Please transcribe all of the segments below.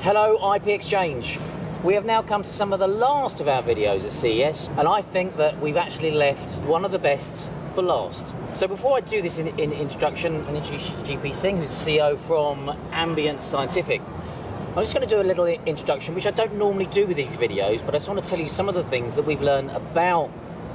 Hello ipXchange. We have now come to some of the last of our videos at CES, and I think that we've actually left one of the best for last. So before I do this in introduction and introduce you to GP Singh, who's the CEO from Ambient Scientific, I'm just going to do a little introduction, which I don't normally do with these videos, but I just want to tell you some of the things that we've learned about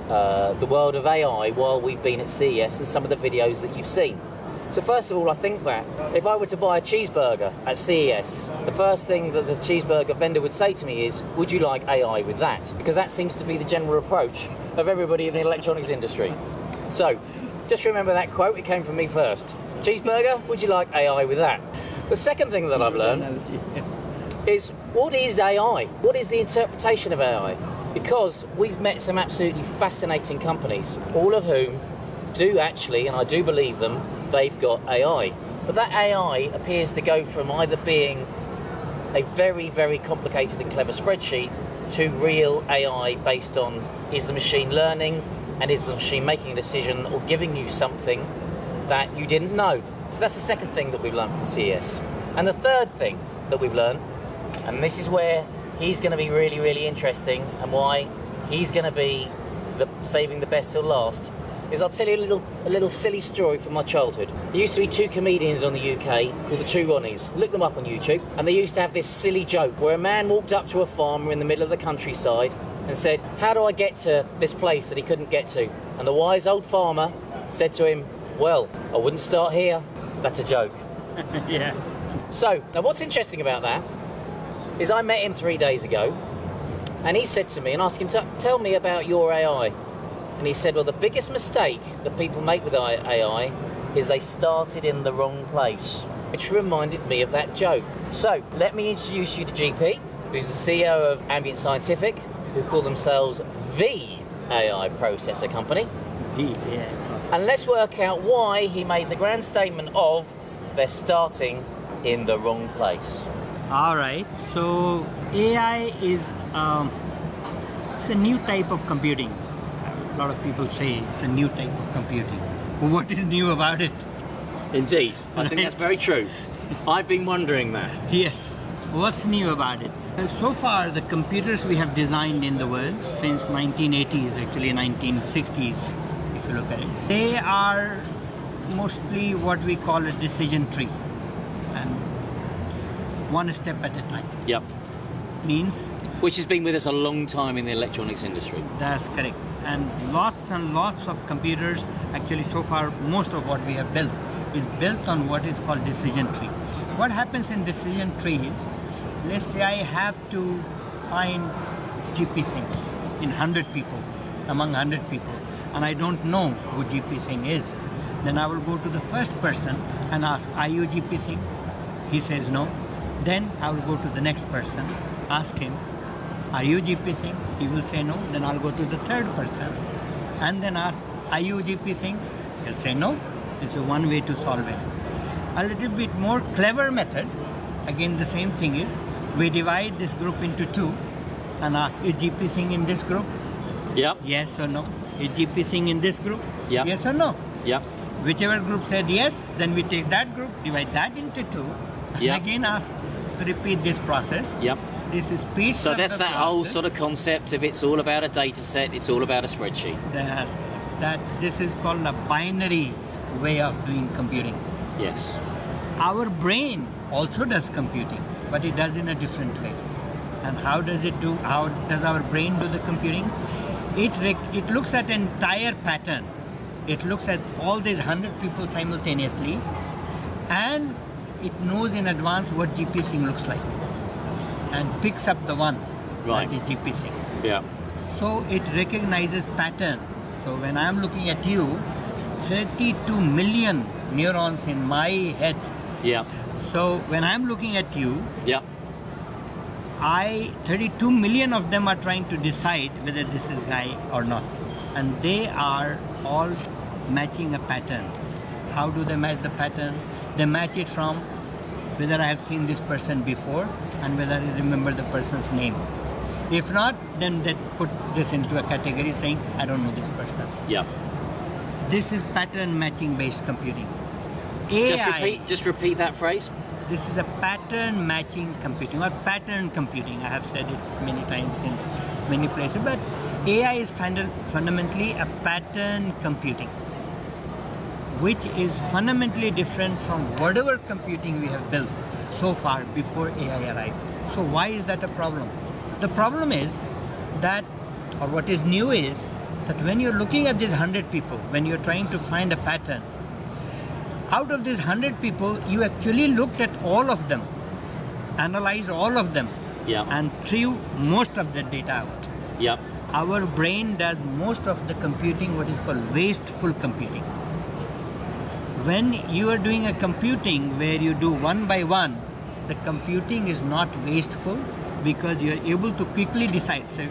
the world of AI while we've been at CES and some of the videos that you've seen. So first of all, I think that if I were to buy a cheeseburger at CES, the first thing that the cheeseburger vendor would say to me is, would you like AI with that? Because that seems to be the general approach of everybody in the electronics industry. So just remember that quote, it came from me first. Cheeseburger, would you like AI with that? The second thing that I've learned is, what is AI? What is the interpretation of AI? Because we've met some absolutely fascinating companies, all of whom do actually, and I do believe them, they've got AI. But that AI appears to go from either being a very, very complicated and clever spreadsheet to real AI based on, is the machine learning and is the machine making a decision or giving you something that you didn't know. So that's the second thing that we've learned from CES. And the third thing that we've learned, and this is where he's going to be really, really interesting and why he's going to be saving the best till last, is I'll tell you a little silly story from my childhood. There used to be two comedians on the UK called the Two Ronnies. Look them up on YouTube. And they used to have this silly joke where a man walked up to a farmer in the middle of the countryside and said, how do I get to this place that he couldn't get to? And the wise old farmer said to him, well, I wouldn't start here. That's a joke. Yeah. So, now what's interesting about that is I met him 3 days ago and he said to me and asked him to tell me about your AI. And he said, well, the biggest mistake that people make with AI is they started in the wrong place, which reminded me of that joke. So let me introduce you to GP, who's the CEO of Ambient Scientific, who call themselves the AI processor company. The AI processor. And let's work out why he made the grand statement of they're starting in the wrong place. All right. So AI is it's a new type of computing. A lot of people say it's a new type of computing. What is new about it? Indeed, I think that's very true. I've been wondering that. Yes. What's new about it? So far, the computers we have designed in the world since 1980s, actually 1960s, if you look at it, they are mostly what we call a decision tree, and one step at a time. Yep. Means. Which has been with us a long time in the electronics industry. That's correct. And lots of computers, actually so far most of what we have built is built on what is called decision tree. What happens in decision tree is, let's say I have to find GP Singh in 100 people, among 100 people, and I don't know who GP Singh is. Then I will go to the first person and ask, are you GP Singh? He says no. Then I will go to the next person, ask him, are you GP Singh? He will say no. Then I'll go to the third person and then ask, are you GP Singh? He'll say no. This is one way to solve it. A little bit more clever method, again the same thing is, we divide this group into two and ask, is GP Singh in this group? Yep. Yes or no? Is GP Singh in this group? Yep. Yes or no? Yep. Whichever group said yes, then we take that group, divide that into two, and Yep. again ask to repeat this process. Yep. This is speed. So that's that whole sort of concept of it's all about a data set, it's all about a spreadsheet. This is called a binary way of doing computing. Yes. Our brain also does computing, but it does in a different way. And how does it do? How does our brain do the computing? It looks at an entire pattern. It looks at all these 100 people simultaneously, and it knows in advance what GP Singh looks like, and picks up the one Right. that is GP Singh. Yeah. So it recognizes pattern. So when I'm looking at you, 32 million neurons in my head. Yeah. So when I'm looking at you, Yeah. 32 million of them are trying to decide whether this is guy or not. And they are all matching a pattern. How do they match the pattern? They match it from whether I have seen this person before and whether I remember the person's name. If not, then they put this into a category saying, I don't know this person. Yeah. This is pattern matching based computing. AI, Just repeat that phrase. this is a pattern matching computing or pattern computing. I have said it many times in many places, but AI is fundamentally a pattern computing, which is fundamentally different from whatever computing we have built so far before AI arrived. So why is that a problem? The problem is that, or what is new is, that when you're looking at these 100 people, when you're trying to find a pattern, out of these 100 people, you actually looked at all of them, analyzed all of them, and threw most of the data out. Yep. Our brain does most of the computing, what is called wasteful computing. When you are doing a computing where you do one by one, the computing is not wasteful because you are able to quickly decide. So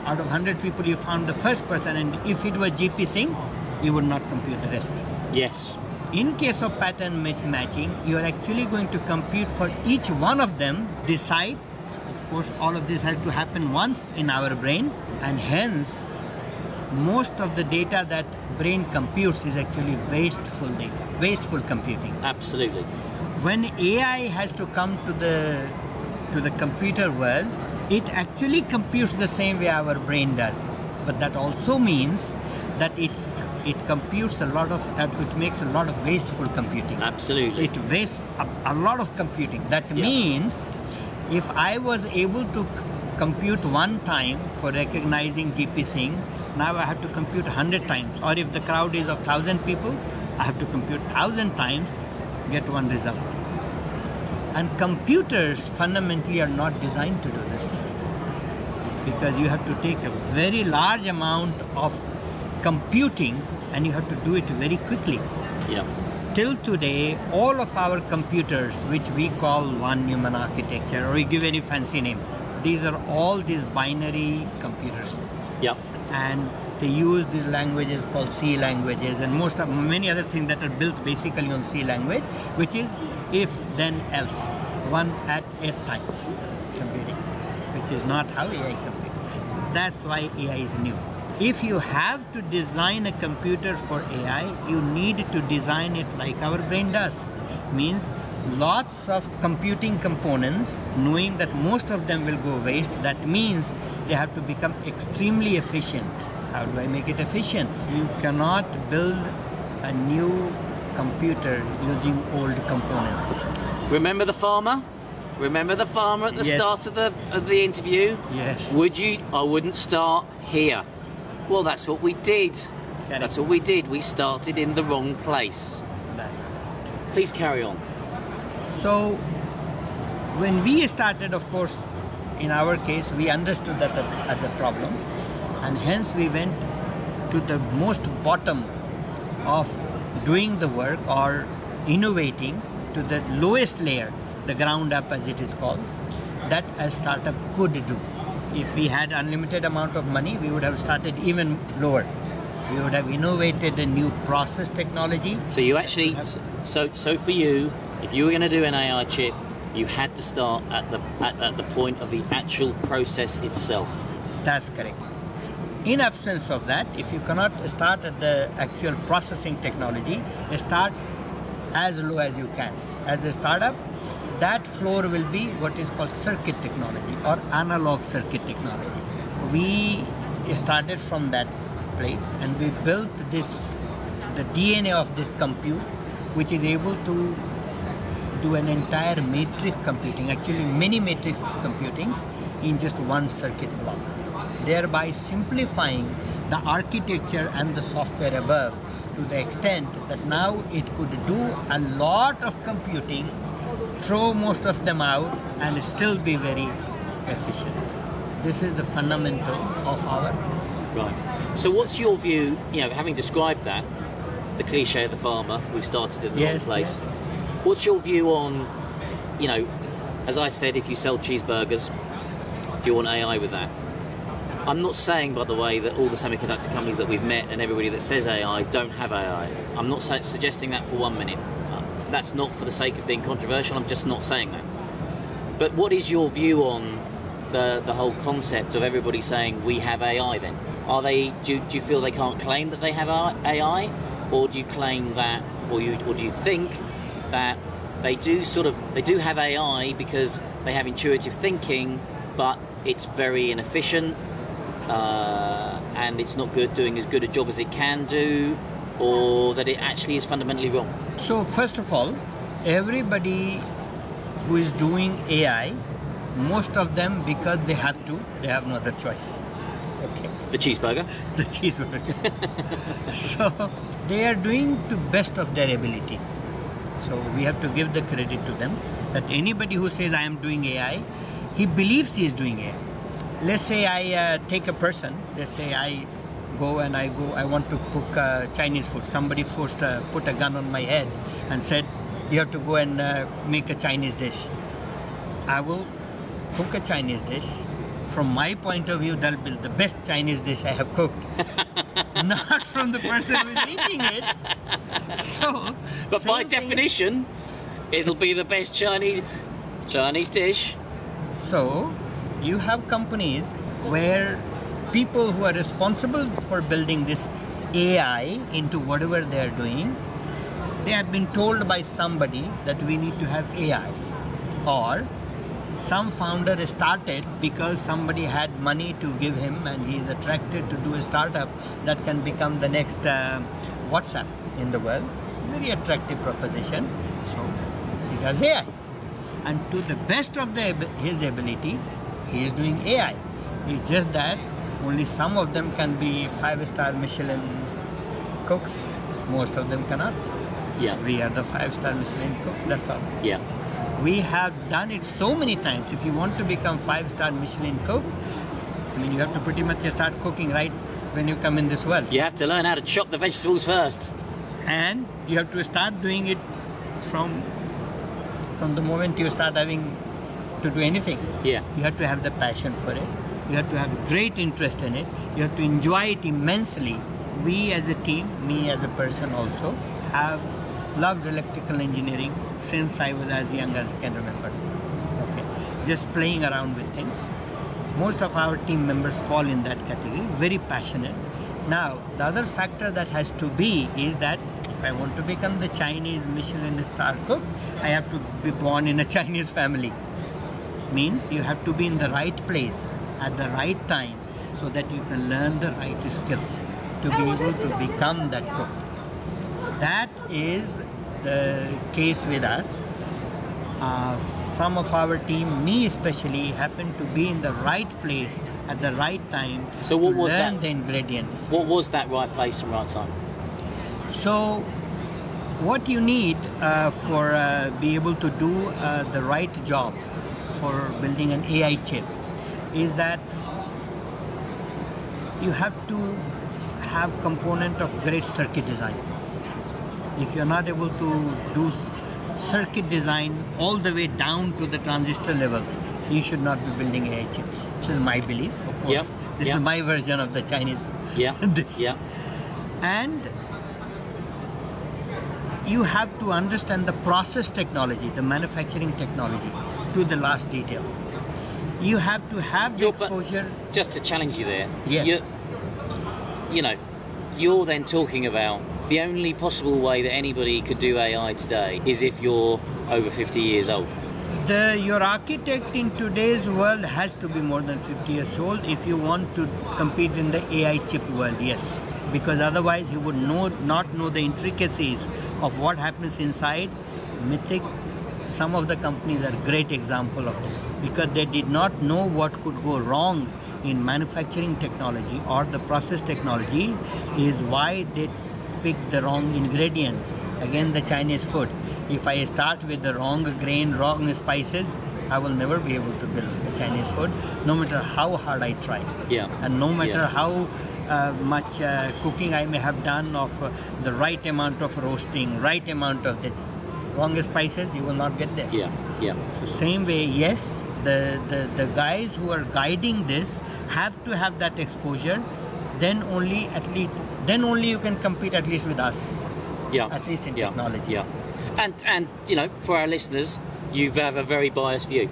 out of 100 people, you found the first person, and if it was GP Singh, you would not compute the rest. Yes. In case of pattern matching, you are actually going to compute for each one of them, decide. Of course, all of this has to happen once in our brain, and hence, most of the data that brain computes is actually wasteful data, wasteful computing. Absolutely. When AI has to come to the computer world, it actually computes the same way our brain does. But that also means that it computes a lot of, it makes a lot of wasteful computing. Absolutely. It wastes a lot of computing. That means if I was able to compute one time for recognizing GP Singh, now I have to compute 100 times. Or if the crowd is of 1,000 people, I have to compute 1,000 times, get one result. And computers fundamentally are not designed to do this, because you have to take a very large amount of computing and you have to do it very quickly. Yeah. Till today, all of our computers, which we call one Neumann architecture, or we give any fancy name, these are all these binary computers. Yep. And they use these languages called C languages, and many other things that are built basically on C language, which is if then else, one at a time computing, which is not how AI computes. That's why AI is new. If you have to design a computer for AI, you need to design it like our brain does. Means lots of computing components, knowing that most of them will go waste. That means they have to become extremely efficient. How do I make it efficient? You cannot build a new computer using old components. Remember the farmer? Remember the farmer at the start of the interview? Yes. Would you? I wouldn't start here. Well, that's what we did. Correct. That's what we did. We started in the wrong place. That's Please carry on. So, when we started, of course, in our case, we understood that as a problem, and hence we went to the most bottom of doing the work or innovating to the lowest layer, the ground up as it is called, that a startup could do. If we had unlimited amount of money, we would have started even lower. We would have innovated a new process technology. So you actually, so for you, if you were going to do an AI chip, you had to start at the point of the actual process itself. That's correct. In absence of that, if you cannot start at the actual processing technology, start as low as you can. As a startup, that floor will be what is called circuit technology or analog circuit technology. We started from that place and we built the DNA of this compute, which is able to do an entire matrix computing, actually many matrix computings in just one circuit block, thereby simplifying the architecture and the software above to the extent that now it could do a lot of computing, throw most of them out, and still be very efficient. This is the fundamental of our... Right. So what's your view, having described that, the cliche of the farmer, we started at the wrong place. Yes. What's your view on, as I said, if you sell cheeseburgers, do you want AI with that? I'm not saying, by the way, that all the semiconductor companies that we've met and everybody that says AI don't have AI. I'm not suggesting that for 1 minute. That's not for the sake of being controversial, I'm just not saying that. But what is your view on the whole concept of everybody saying we have AI then? Do you feel they can't claim that they have AI? Or do you claim that, or do you think that they do have AI because they have intuitive thinking, but it's very inefficient, and it's not doing as good a job as it can do, or that it actually is fundamentally wrong? So first of all, everybody who is doing AI, most of them, because they have to, they have no other choice. Okay. The cheeseburger. The cheeseburger. So they are doing to best of their ability. So we have to give the credit to them, that anybody who says I am doing AI, he believes he is doing AI. Let's say I take a person, let's say I want to cook Chinese food. Somebody put a gun on my head and said, you have to go and make a Chinese dish. I will cook a Chinese dish. From my point of view, that'll be the best Chinese dish I have cooked. Not from the person who is eating it. So, but by definition, it'll be the best Chinese dish. So, you have companies where people who are responsible for building this AI into whatever they are doing, they have been told by somebody that we need to have AI. Or some founder started because somebody had money to give him and he is attracted to do a startup that can become the next WhatsApp in the world. Very attractive proposition. So he does AI. And to the best of his ability, he is doing AI. It's just that only some of them can be 5-star Michelin cooks. Most of them cannot. Yeah. We are the 5-star Michelin cooks, that's all. Yeah. We have done it so many times. If you want to become 5-star Michelin cook, I mean, you have to pretty much start cooking right when you come in this world. You have to learn how to chop the vegetables first. And you have to start doing it from the moment you start having to do anything. Yeah. You have to have the passion for it. You have to have a great interest in it. You have to enjoy it immensely. We as a team, me as a person also, have loved electrical engineering since I was as young as I can remember. Okay. Just playing around with things. Most of our team members fall in that category, very passionate. Now, the other factor that has to be is that if I want to become the Chinese Michelin-Star cook, I have to be born in a Chinese family. Means you have to be in the right place at the right time so that you can learn the right skills to be able to become that cook. That is the case with us. Some of our team, me especially, happened to be in the right place at the right time to learn the ingredients. What was that right place and right time? So, what you need for be able to do the right job for building an AI chip is that you have to have component of great circuit design. If you're not able to do circuit design all the way down to the transistor level, you should not be building AI chips. This is my belief, of course. This is my version of the Chinese dish. Yeah. And you have to understand the process technology, the manufacturing technology to the last detail. You have to have the exposure. Just to challenge you there, yeah. You're then talking about the only possible way that anybody could do AI today is if you're over 50 years old. Your architect in today's world has to be more than 50 years old if you want to compete in the AI chip world, yes. Because otherwise he would not know the intricacies of what happens inside. Mythic, some of the companies are a great example of this because they did not know what could go wrong in manufacturing technology or the process technology is why they picked the wrong ingredient. Again, the Chinese food. If I start with the wrong grain, wrong spices, I will never be able to build the Chinese food, no matter how hard I try. Yeah. And no matter how much cooking I may have done of the right amount of roasting, right amount of the wrong spices, you will not get there. Yeah, yeah. So same way, yes, the guys who are guiding this have to have that exposure. Then only you can compete at least with us. Yeah. At least in technology. Yeah. And for our listeners, you have a very biased view.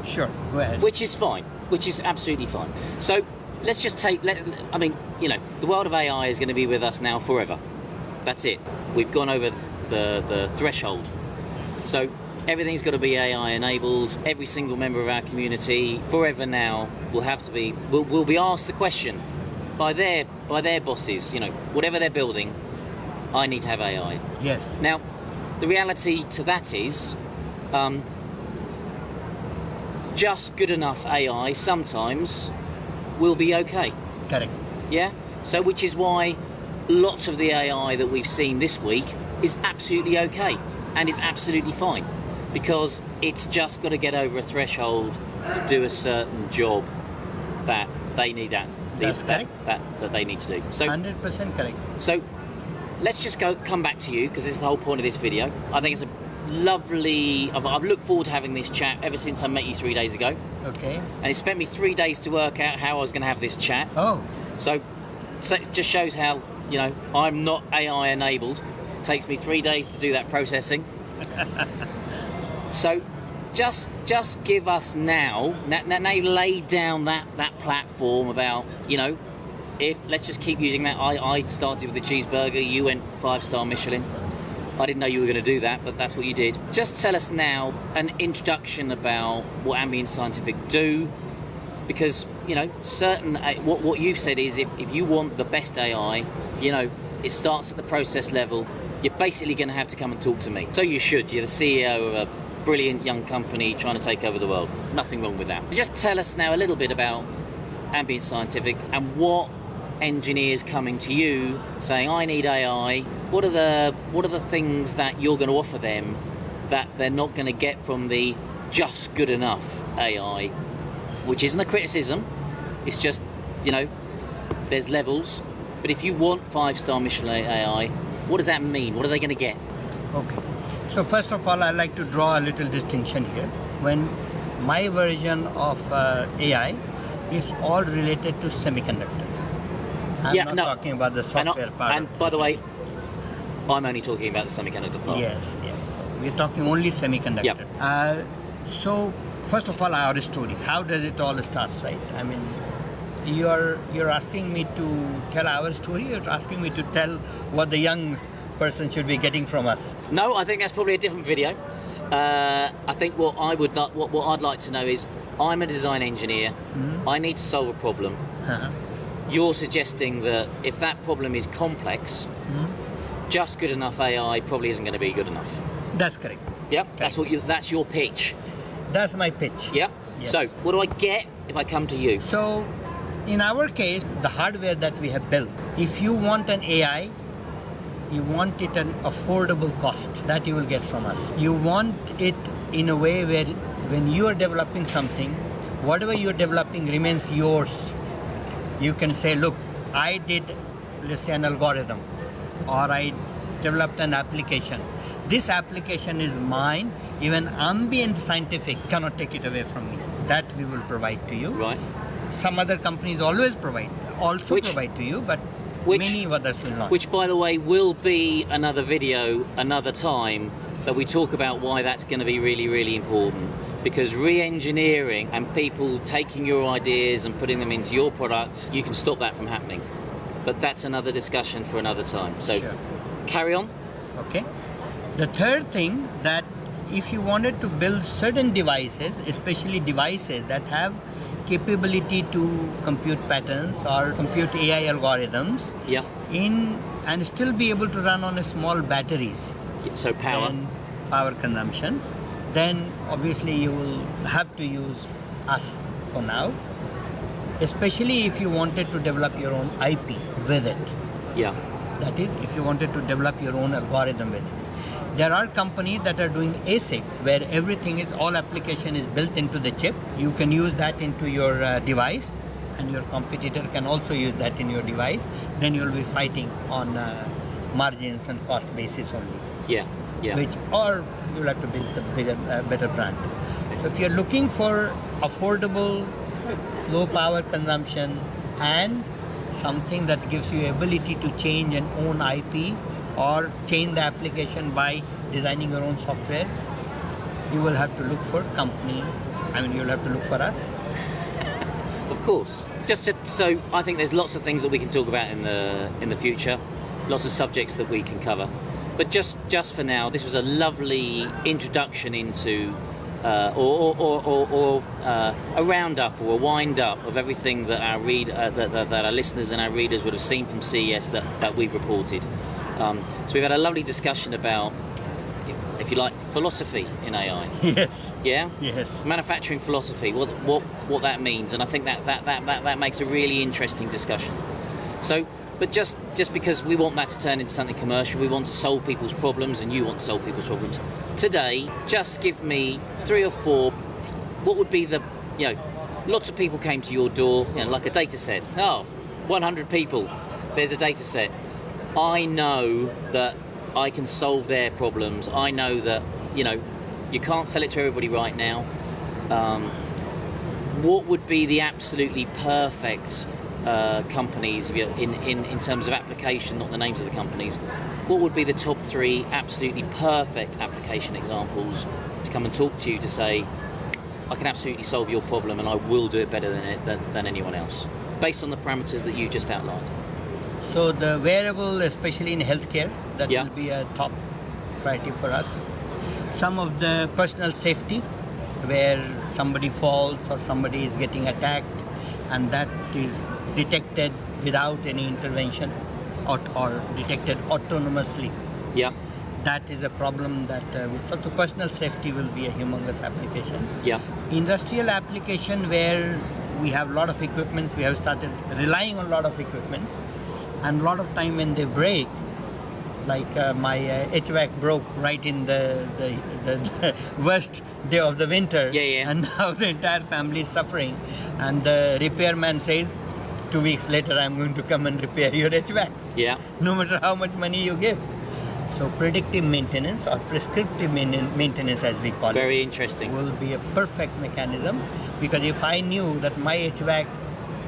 Sure, go ahead. Which is fine. Which is absolutely fine. So let's just the world of AI is going to be with us now forever. That's it. We've gone over the threshold. So everything's got to be AI enabled. Every single member of our community, forever now, will be asked the question by their bosses. You know, whatever they're building, I need to have AI. Yes. Now, the reality to that is, just good enough AI sometimes will be okay. Correct. Yeah. So, which is why lots of the AI that we've seen this week is absolutely okay and is absolutely fine, because it's just got to get over a threshold to do a certain job that they need that they need to do. So 100% correct. So let's just come back to you, because this is the whole point of this video. I think it's a lovely. I've looked forward to having this chat ever since I met you 3 days ago. Okay. And it spent me 3 days to work out how I was going to have this chat. Oh. So it just shows how, you know, I'm not AI enabled. It takes me 3 days to do that processing. So just give us now you laid down that platform about, you know, let's just keep using that. I started with the cheeseburger, you went 5-star Michelin. I didn't know you were going to do that, but that's what you did. Just tell us now an introduction about what Ambient Scientific do, because, you know, what you've said is if you want the best AI, you know, it starts at the process level. You're basically going to have to come and talk to me. So you should. You're the CEO of a brilliant young company trying to take over the world. Nothing wrong with that. Just tell us now a little bit about Ambient Scientific and what engineers coming to you saying, I need AI. What are the things that you're going to offer them that they're not going to get from the just good enough AI, which isn't a criticism. It's just, you know, there's levels. But if you want 5-star Michelin AI, what does that mean? What are they going to get? Okay. So first of all, I like to draw a little distinction here. When my version of AI is all related to semiconductor. I'm not talking about the software part. And by the way, I'm only talking about the semiconductor part. Yes. We're talking only semiconductor. Yep. So first of all, our story. How does it all start, right? I mean, you're asking me to tell our story. You're asking me to tell what the young person should be getting from us. No, I think that's probably a different video. I think what I'd like to know is, I'm a design engineer. Mm-hmm. I need to solve a problem. Uh-huh. You're suggesting that if that problem is complex, just good enough AI probably isn't going to be good enough. That's correct. Yep. That's your pitch. That's my pitch. Yep. Yes. So what do I get if I come to you? So in our case, the hardware that we have built, if you want an AI, you want it at an affordable cost that you will get from us. You want it in a way where when you are developing something, whatever you're developing remains yours. You can say, look, I did, let's say, an algorithm, or I developed an application. This application is mine. Even Ambient Scientific cannot take it away from me. That we will provide to you. Right. Some other companies always provide to you, but many others will not. Which, by the way, will be another video, another time, that we talk about why that's going to be really, really important. Because re-engineering and people taking your ideas and putting them into your product, you can stop that from happening. But that's another discussion for another time. So Sure. Carry on. Okay. The third thing, that if you wanted to build certain devices, especially devices that have capability to compute patterns or compute AI algorithms, Yeah. and still be able to run on a small batteries. So power. And power consumption, then obviously you will have to use us for now. Especially if you wanted to develop your own IP with it. Yeah. That is, if you wanted to develop your own algorithm with it. There are companies that are doing ASICs where everything is, all application is built into the chip. You can use that into your device, and your competitor can also use that in your device. Then you'll be fighting on margins and cost basis only. Yeah. Yeah. Or you'll have to build a better brand. So if you're looking for affordable, low power consumption, and something that gives you ability to change and own IP or change the application by designing your own software, you will have to look for you'll have to look for us. Of course. So I think there's lots of things that we can talk about in the future, lots of subjects that we can cover. But just for now, this was a lovely introduction into, a roundup or a wind up of everything that our that our listeners and our readers would have seen from CES that we've reported. So we've had a lovely discussion about, if you like, philosophy in AI. Yes. Yeah. Yes. Manufacturing philosophy. What that means, and I think that makes a really interesting discussion. So. But just because we want that to turn into something commercial, we want to solve people's problems, and you want to solve people's problems. Today, just give me 3 or 4. What would be the, lots of people came to your door, like a data set. 100 people, there's a data set. I know that I can solve their problems. I know that, you can't sell it to everybody right now. What would be the absolutely perfect companies in terms of application, not the names of the companies? What would be the top 3 absolutely perfect application examples to come and talk to you to say, I can absolutely solve your problem and I will do it better than anyone else, based on the parameters that you just outlined? So the wearable, especially in healthcare, that Yeah. will be a top priority for us. Some of the personal safety, where somebody falls or somebody is getting attacked, and that is detected without any intervention or detected autonomously. Yeah. That is a problem that so personal safety will be a humongous application. Yeah. Industrial application, where we have a lot of equipment, we have started relying on a lot of equipment, and a lot of time when they break, like my HVAC broke right in the worst day of the winter, and now the entire family is suffering, and the repairman says, 2 weeks later I'm going to come and repair your HVAC. Yeah. No matter how much money you give. So predictive maintenance, or prescriptive maintenance as we call it. Very interesting. Will be a perfect mechanism, because if I knew that my HVAC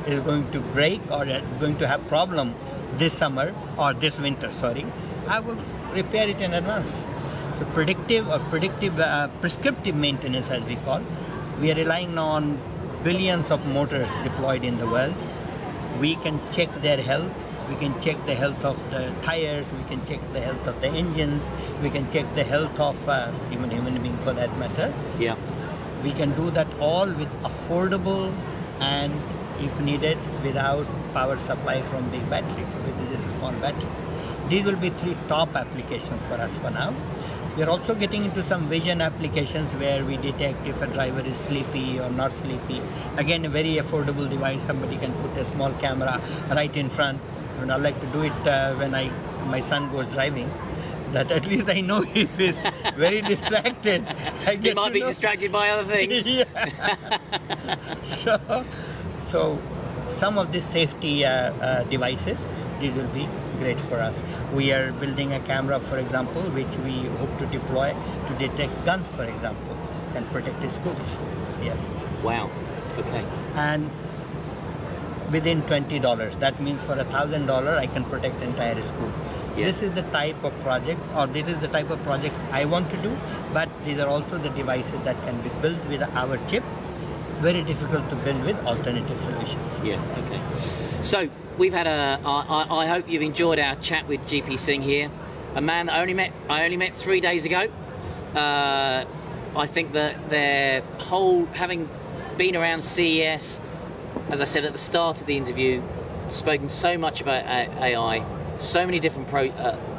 is going to break or is going to have problem this summer or this winter, I would repair it in advance. So predictive or prescriptive maintenance as we call. We are relying now on billions of motors deployed in the world. We can check their health. We can check the health of the tires. We can check the health of the engines. We can check the health of even human being for that matter. Yeah. We can do that all with affordable and, if needed, without power supply from big battery. So with this small battery. These will be 3 top applications for us for now. We are also getting into some vision applications where we detect if a driver is sleepy or not sleepy. Again, a very affordable device. Somebody can put a small camera right in front. And I like to do it when my son goes driving, that at least I know if he's very distracted. He might be distracted by other things. So some of these safety devices, these will be great for us. We are building a camera, for example, which we hope to deploy to detect guns, for example, and protect the schools. Yeah. Wow. Okay. And within $20, that means for $1,000 I can protect the entire school. Yeah. This is the type of projects, or this is the type of projects I want to do, but these are also the devices that can be built with our chip. Very difficult to build with alternative solutions. Yeah, okay. So we've had I hope you've enjoyed our chat with GP Singh here, a man that I only met 3 days ago. I think that their whole, having been around CES, as I said at the start of the interview, spoken so much about AI, so many different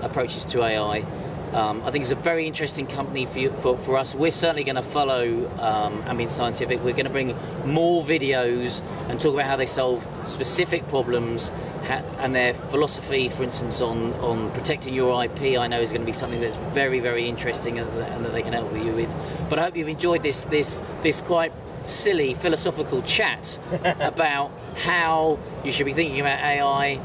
approaches to AI. I think it's a very interesting company for us. We're certainly going to follow Ambient Scientific. We're going to bring more videos and talk about how they solve specific problems and their philosophy, for instance, on protecting your IP. I know is going to be something that's very, very interesting and that they can help you with. But I hope you've enjoyed this quite silly philosophical chat about how you should be thinking about AI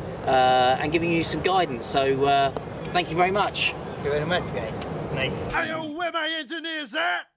and giving you some guidance. So thank you very much. Thank you very much, guys. Nice. Hey, yo, where my engineers at?